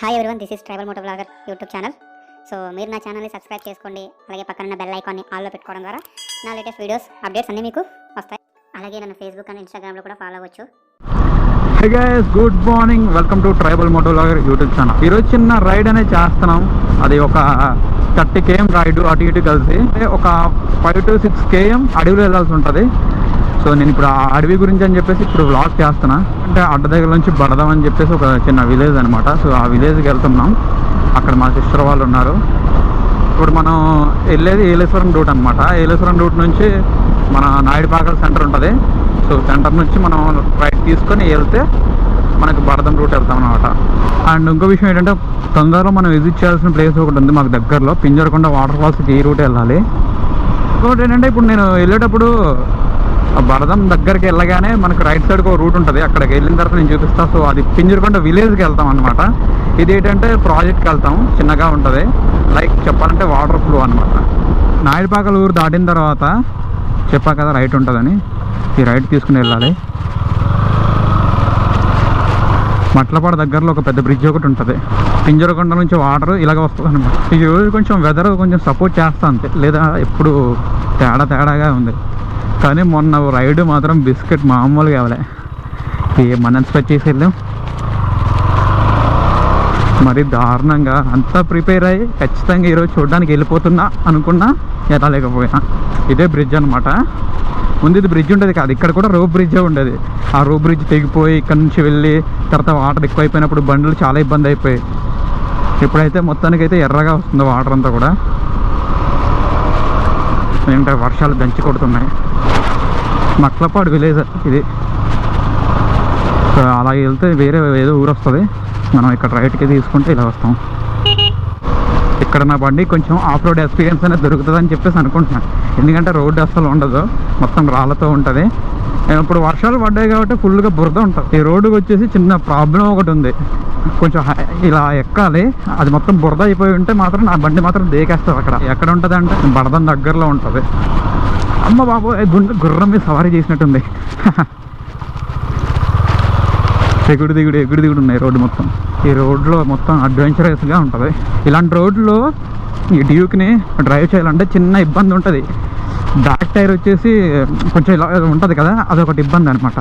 Hi everyone, this is tribal motovlogger YouTube channel. So మీరు నా ఛానల్ని సబ్స్క్రైబ్ చేసుకోండి, అలాగే పక్కన బెల్ ఐకాన్ని ఆల్లో పెట్టుకోవడం ద్వారా నా లేటెస్ట్ వీడియోస్ అప్డేట్స్ అన్నీ మీకు వస్తాయి. అలాగే నన్ను ఫేస్బుక్ అండ్ ఇన్స్టాగ్రామ్లో కూడా ఫాలో అవ్వచ్చు. Hey guys, good morning, welcome to tribal motovlogger YouTube channel. ఈరోజు చిన్న రైడ్ అనేది చేస్తున్నాం. అది ఒక 30 km రైడ్, అటు ఇటు కలిసి ఒక 5 to 6 km అడవిలో వెళ్ళాల్సి ఉంటుంది. సో నేను ఇప్పుడు ఆ అడవి గురించి అని చెప్పేసి ఇప్పుడు వ్లాగ్ చేస్తున్నా. అంటే అడ్డ దగ్గర నుంచి బడదాం అని చెప్పేసి ఒక చిన్న విలేజ్ అనమాట. సో ఆ విలేజ్కి వెళ్తున్నాం. అక్కడ మా సిస్టర్ వాళ్ళు ఉన్నారు. ఇప్పుడు మనం వెళ్ళేది ఏలేశ్వరం రూట్ అనమాట. ఏలేశ్వరం రూట్ నుంచి మన నాయుడుపాకల సెంటర్ ఉంటుంది. సో సెంటర్ నుంచి మనం రైట్ తీసుకొని వెళ్తే మనకు బరదం రూట్ వెళ్తాం అనమాట. అండ్ ఇంకో విషయం ఏంటంటే, తొందరలో మనం విజిట్ చేయాల్సిన ప్లేస్ ఒకటి ఉంది మాకు దగ్గరలో, పింజరకొండ వాటర్ ఫాల్స్కి ఈ రూట్ వెళ్ళాలి. ఇంకోటి ఏంటంటే, ఇప్పుడు నేను వెళ్ళేటప్పుడు బరదం దగ్గరికి వెళ్ళగానే మనకు రైట్ సైడ్కి ఒక రూట్ ఉంటుంది. అక్కడికి వెళ్ళిన తర్వాత నేను చూపిస్తాను. సో అది పింజరకొండ విలేజ్కి వెళ్తాం అనమాట. ఇది ఏంటంటే ప్రాజెక్ట్కి వెళ్తాం, చిన్నగా ఉంటుంది, లైక్ చెప్పాలంటే వాటర్ ఫ్లో అనమాట. నాయుడుపాకల ఊరు దాటిన తర్వాత చెప్పా కదా రైట్ ఉంటుందని, ఈ రైట్ తీసుకుని వెళ్ళాలి. మట్లపాడు దగ్గరలో ఒక పెద్ద బ్రిడ్జ్ ఒకటి ఉంటుంది. పింజరకొండ నుంచి వాటర్ ఇలాగ వస్తుంది అనమాట. ఈ రోజు కొంచెం వెదర్ కొంచెం సపోర్ట్ చేస్తా అంతే, లేదా ఎప్పుడు తేడాగా ఉంది. కానీ మొన్న రైడ్ మాత్రం బిస్కెట్ మామూలుగా కావాలి. ఏమన్నా ఎక్స్పెక్ట్ చేసి వెళ్ళాం, మరి దారుణంగా అంతా ప్రిపేర్ అయ్యి ఖచ్చితంగా ఈరోజు చూడడానికి వెళ్ళిపోతున్నా అనుకున్నా, వెళ్ళలేకపోయినా. ఇదే బ్రిడ్జ్ అనమాట. ముందు ఇది బ్రిడ్జ్ ఉండేది కాదు, ఇక్కడ కూడా రోప్ బ్రిడ్జే ఉండేది. ఆ రోప్ బ్రిడ్జ్ తెగిపోయి ఇక్కడ నుంచి వెళ్ళి తర్వాత వాటర్ ఎక్కువ అయిపోయినప్పుడు బండ్లు చాలా ఇబ్బంది అయిపోయాయి. ఇప్పుడైతే మొత్తానికైతే ఎర్రగా వస్తుంది వాటర్ అంతా కూడా. ఏంటంటే వర్షాలు దంచి కొడుతున్నాయి. మట్లపాడు విలేజ్ ఇది. సో అలా వెళ్తే వేరే ఏదో ఊరు వస్తుంది. మనం ఇక్కడ రైట్కి తీసుకుంటే ఇలా వస్తాం. ఇక్కడ నా బండి కొంచెం ఆఫ్ రోడ్ ఎక్స్పీరియన్స్ అనేది దొరుకుతుంది అని చెప్పేసి అనుకుంటున్నాను. ఎందుకంటే రోడ్డు అసలు ఉండదు, మొత్తం రాళ్ళతో ఉంటుంది. ఇప్పుడు వర్షాలు పడ్డాయి కాబట్టి ఫుల్గా బురద ఉంటుంది. ఈ రోడ్డుకి వచ్చేసి చిన్న ప్రాబ్లం ఒకటి ఉంది. కొంచెం ఇలా ఎక్కాలి, అది మొత్తం బురద అయిపోయి ఉంటే మాత్రం నా బండి మాత్రం దేకేస్తుంది. అక్కడ ఎక్కడ ఉంటుంది అంటే బడదం దగ్గరలో ఉంటుంది. అమ్మ బాబు, గుర్రం మీద సవారీ చేసినట్టుంది. ఎగుడు దిగుడు ఉన్నాయి రోడ్డు మొత్తం. ఈ రోడ్లో మొత్తం అడ్వెంచరస్గా ఉంటుంది. ఇలాంటి రోడ్లో ఈ డ్యూక్ని డ్రైవ్ చేయాలంటే చిన్న ఇబ్బంది ఉంటుంది. బ్యాక్ టైర్ వచ్చేసి కొంచెం ఇలా ఉంటుంది కదా, అదొకటి ఇబ్బంది అనమాట.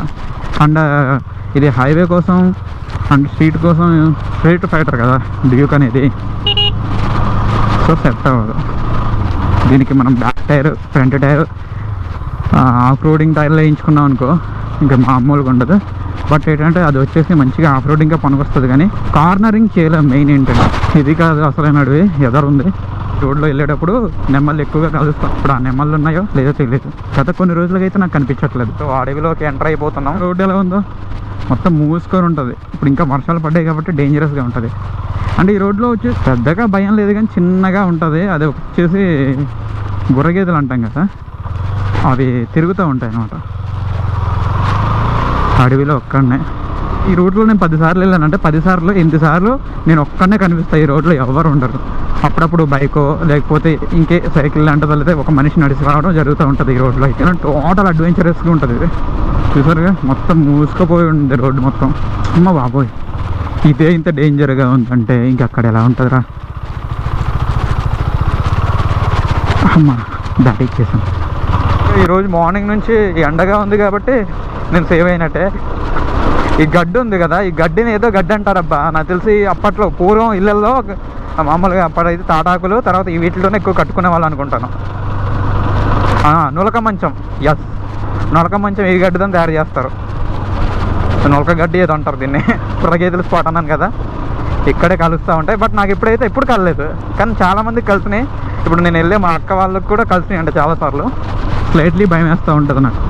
అండ్ ఇది హైవే కోసం అండ్ స్ట్రీట్ ఫైటర్ కదా డ్యూక్ అనేది. సో సెట్ అవ్వదు దీనికి. మనం back tyre, front tyre, off roading టైర్లో వేయించుకున్నాం అనుకో ఇంకా మామూలుగా ఉండదు. బట్ ఏంటంటే అది వచ్చేసి మంచిగా ఆఫ్ రోడింగ్గా పనికొస్తుంది, కానీ కార్నరింగ్ చేయలేం. మెయిన్ ఏంటంటే ఇది కాదు అసలైన అడవి, ఎదరుంది. రోడ్లో వెళ్ళేటప్పుడు నెమ్మలు ఎక్కువగా కలుస్తాం. ఇప్పుడు ఆ నెమ్మలు ఉన్నాయో లేదో తెలియదు. గత కొన్ని రోజులకైతే నాకు కనిపించట్లేదు. సో అడవిలోకి ఎంటర్ అయిపోతున్నాం. రోడ్డు ఎలా ఉందో మొత్తం మూసుకొని ఉంటుంది. ఇప్పుడు ఇంకా వర్షాలు పడ్డాయి కాబట్టి డేంజరస్గా ఉంటుంది. అంటే ఈ రోడ్లో వచ్చేసి పెద్దగా భయం లేదు, కానీ చిన్నగా ఉంటుంది. అది వచ్చేసి బుర్రగేదెలు అంటాం కదా, అవి తిరుగుతూ ఉంటాయి అన్నమాట అడవిలో. ఒక్కడనే ఈ రోడ్లో నేను 10 సార్లు వెళ్ళాను. అంటే 10 సార్లు 8 సార్లు నేను ఒక్కడనే కనిపిస్తాను. ఈ రోడ్లో ఎవరు ఉండరు. అప్పుడప్పుడు బైకో లేకపోతే ఇంకే సైకిల్ లాంటిది వెళ్తే ఒక మనిషి నడిచి రావడం జరుగుతూ ఉంటుంది ఈ రోడ్లో. అయితే టోటల్ అడ్వెంచరస్గా ఉంటుంది ఇది. చూసారుగా మొత్తం మూసుకుపోయి ఉంది రోడ్డు మొత్తం. అమ్మ బాబోయ్, ఇదే ఇంత డేంజర్గా ఉందంటే ఇంకక్కడ ఎలా ఉంటుందిరా. అమ్మ దాటి ఇచ్చేసాను. ఈరోజు మార్నింగ్ నుంచి ఎండగా ఉంది కాబట్టి నేను సేవ్ అయినట్టే. ఈ గడ్డి ఉంది కదా, ఈ గడ్డిని ఏదో గడ్డి అంటారబ్బా. నాకు తెలిసి అప్పట్లో పూర్వం ఇళ్ళల్లో మామూలుగా అప్పుడైతే తాటాకులు, తర్వాత ఈ వీటిలోనే ఎక్కువ కట్టుకునే వాళ్ళు అనుకుంటాను. నులక మంచం, ఎస్, నులక మంచం ఈ గడ్డితో తయారు చేస్తారు. నులక గడ్డి ఏదో అంటారు దీన్ని. పుర్రగేదెల స్పాట్ అన్నాను కదా, ఇక్కడే కలుస్తూ ఉంటాయి. బట్ నాకు ఇప్పుడైతే ఎప్పుడు కలలేదు, కానీ చాలామందికి కలిసినాయి. ఇప్పుడు నేను వెళ్ళే మా అక్క వాళ్ళకి కూడా కలిసినాయి అంటే చాలాసార్లు. స్లైట్లీ భయం వేస్తూ ఉంటుంది నాకు,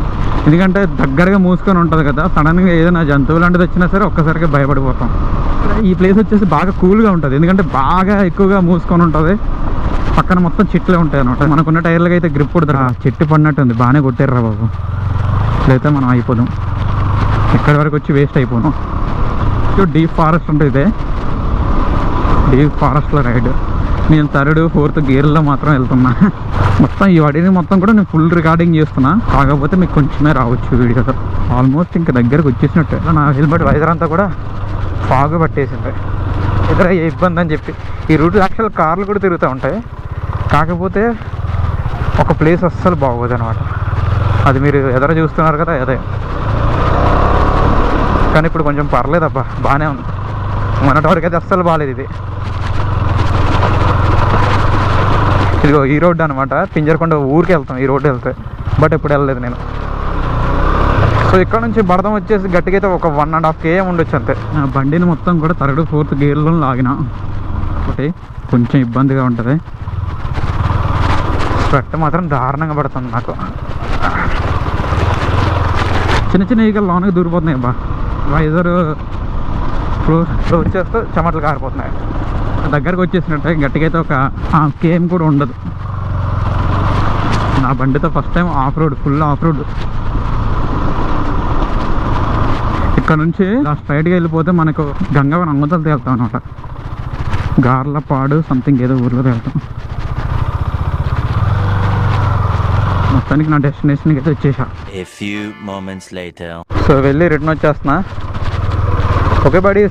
ఎందుకంటే దగ్గరగా మూసుకొని ఉంటుంది కదా. సడన్గా ఏదైనా జంతువు లాంటిది వచ్చినా సరే ఒక్కసారిగా భయపడిపోతాం. ఈ ప్లేస్ వచ్చేసి బాగా కూల్గా ఉంటుంది, ఎందుకంటే బాగా ఎక్కువగా మూసుకొని ఉంటుంది. పక్కన మొత్తం చెట్లే ఉంటాయి అనమాట. మనకున్న టైర్లకి అయితే గ్రిప్ కొడుతుంది. చెట్టు పడినట్టుంది, బాగానే కొట్టారురా బాబు, లేకపోతే మనం అయిపోదాం. ఎక్కడి వరకు వచ్చి వేస్ట్ అయిపోదాం. డీప్ ఫారెస్ట్ ఉంటుంది ఇదే. డీప్ ఫారెస్ట్లో రైడ్. నేను 3rd, 4th గేర్లో మాత్రం వెళ్తున్నా. మొత్తం ఈ వాటిని మొత్తం కూడా నేను ఫుల్ రికార్డింగ్ చేస్తున్నా, కాకపోతే మీకు కొంచెమే రావచ్చు వీడియోలో. ఆల్మోస్ట్ ఇంకా దగ్గరకు వచ్చేసినట్టు. నా హెల్మెట్ వైజర్ అంతా కూడా ఫాగ్ పట్టేసింది. ఎదురయ్యే ఇబ్బంది అని చెప్పి. ఈ రూట్ యాక్చువల్ కార్లు కూడా తిరుగుతూ ఉంటాయి, కాకపోతే ఒక ప్లేస్ అస్సలు బాగోదు అనమాట. అది మీరు ఎదురు చూస్తున్నారు కదా, అదే. కానీ ఇప్పుడు కొంచెం పర్లేదబ్బా, బాగానే ఉంది. మొన్నటి వరకు అయితే అస్సలు బాగాలేదు ఇది. ఇదిగో ఈ రోడ్డు అనమాట, పింజరకొండ ఊరికి వెళ్తాం ఈ రోడ్డు వెళ్తే, బట్ ఎప్పుడు వెళ్ళలేదు నేను. సో ఇక్కడ నుంచి బడదం వచ్చేసి గట్టిగా అయితే ఒక 1.5 km ఉండొచ్చు అంతే. బండిని మొత్తం కూడా 3rd 4th గేర్లో లాగిన, ఒకటి కొంచెం ఇబ్బందిగా ఉంటుంది. స్వెట్ మాత్రం దారుణంగా పడుతుంది నాకు. చిన్న చిన్న ఈగలు లోనకి దూరిపోతున్నాయి అబ్బా. వైజర్ ఫ్లోర్ చేస్తూ చెమటలు కారిపోతున్నాయి. దగ్గరకు వచ్చేసినట్టే గట్టిగా అయితే ఒక కేమ్ కూడా ఉండదు. నా బండితో first time of road, full of road. ఇక్కడ నుంచి స్ట్రైట్గా వెళ్ళిపోతే మనకు గంగవరం అంగతలు తేలుతాం అనమాట. గార్లపాడు సంథింగ్ ఏదో ఊర్లో తేలుతాం. మొత్తానికి నా డెస్టినేషన్కి అయితే వచ్చేసా. సో వెళ్ళి రిటర్న్ వచ్చేస్తున్నా. ఓకే బడీ,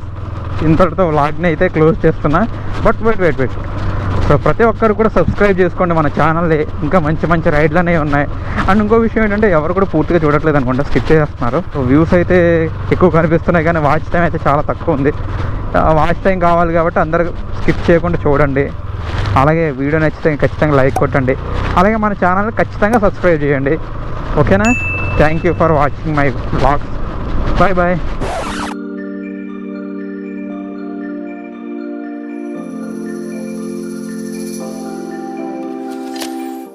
ఇంతటితో వ్లాగ్ని అయితే క్లోజ్ చేస్తున్నా. But wait. సో ప్రతి ఒక్కరు కూడా సబ్స్క్రైబ్ చేసుకోండి మన ఛానల్ని, ఇంకా మంచి మంచి రైడ్లు అనేవి ఉన్నాయి. అండ్ ఇంకో విషయం ఏంటంటే ఎవరు కూడా పూర్తిగా చూడట్లేదు అనుకుంటా, స్కిప్ చేస్తున్నారు. సో వ్యూస్ అయితే ఎక్కువ కనిపిస్తున్నాయి కానీ వాచ్ టైం అయితే చాలా తక్కువ ఉంది. వాచ్ టైం కావాలి కాబట్టి అందరూ స్కిప్ చేయకుండా చూడండి. అలాగే వీడియో నచ్చితే ఖచ్చితంగా లైక్ కొట్టండి. అలాగే మన ఛానల్ని ఖచ్చితంగా సబ్స్క్రైబ్ చేయండి. ఓకేనా? Thank you for watching my vlogs. Bye.